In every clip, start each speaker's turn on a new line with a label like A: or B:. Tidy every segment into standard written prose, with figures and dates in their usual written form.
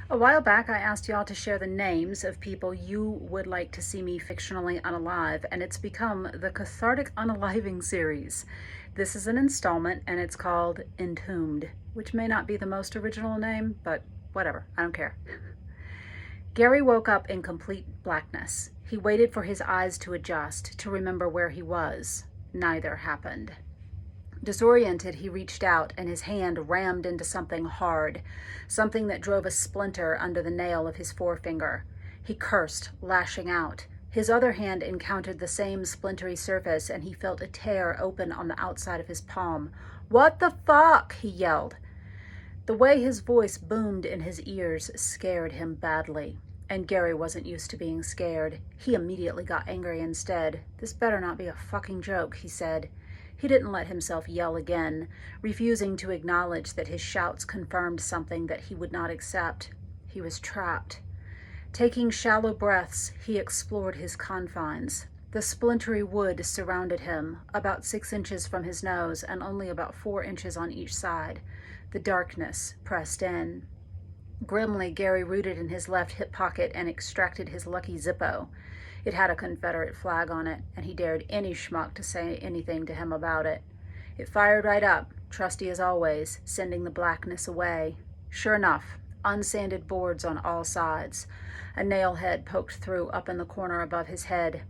A: A while back, I asked y'all to share the names of people you would like to see me fictionally unalive, and it's become the Cathartic Unaliving series. This is an installment, and it's called Entombed, which may not be the most original name, but whatever, I don't care. Gary woke up in complete blackness. He waited for his eyes to adjust, to remember where he was. Neither happened. Disoriented, he reached out, and his hand rammed into something hard, something that drove a splinter under the nail of his forefinger. He cursed, lashing out. His other hand encountered the same splintery surface, and he felt a tear open on the outside of his palm. "What the fuck?" he yelled. The way his voice boomed in his ears scared him badly. And Gary wasn't used to being scared. He immediately got angry instead. "This better not be a fucking joke," he said. He didn't let himself yell again, refusing to acknowledge that his shouts confirmed something that he would not accept. He was trapped. Taking shallow breaths, he explored his confines. The splintery wood surrounded him, about 6 inches from his nose and only about 4 inches on each side. The darkness pressed in. Grimly, Gary rooted in his left hip pocket and extracted his lucky Zippo. It had a Confederate flag on it, and he dared any schmuck to say anything to him about it. It fired right up, trusty as always, sending the blackness away. Sure enough, unsanded boards on all sides. A nail head poked through up in the corner above his head.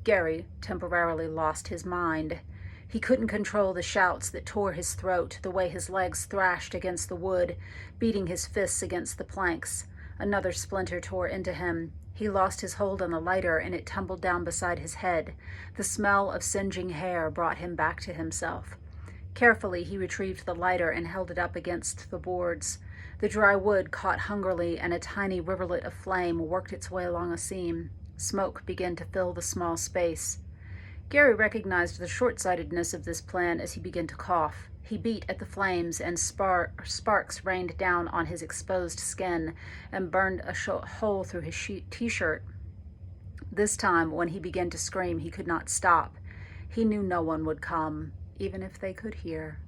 A: Gary temporarily lost his mind. He couldn't control the shouts that tore his throat, the way his legs thrashed against the wood, beating his fists against the planks. Another splinter tore into him. He lost his hold on the lighter, and it tumbled down beside his head. The smell of singeing hair brought him back to himself. Carefully, he retrieved the lighter and held it up against the boards. The dry wood caught hungrily, and a tiny rivulet of flame worked its way along a seam. Smoke began to fill the small space. Gary recognized the short-sightedness of this plan as he began to cough. He beat at the flames, and sparks rained down on his exposed skin and burned a hole through his t-shirt. This time, when he began to scream, he could not stop. He knew no one would come, even if they could hear.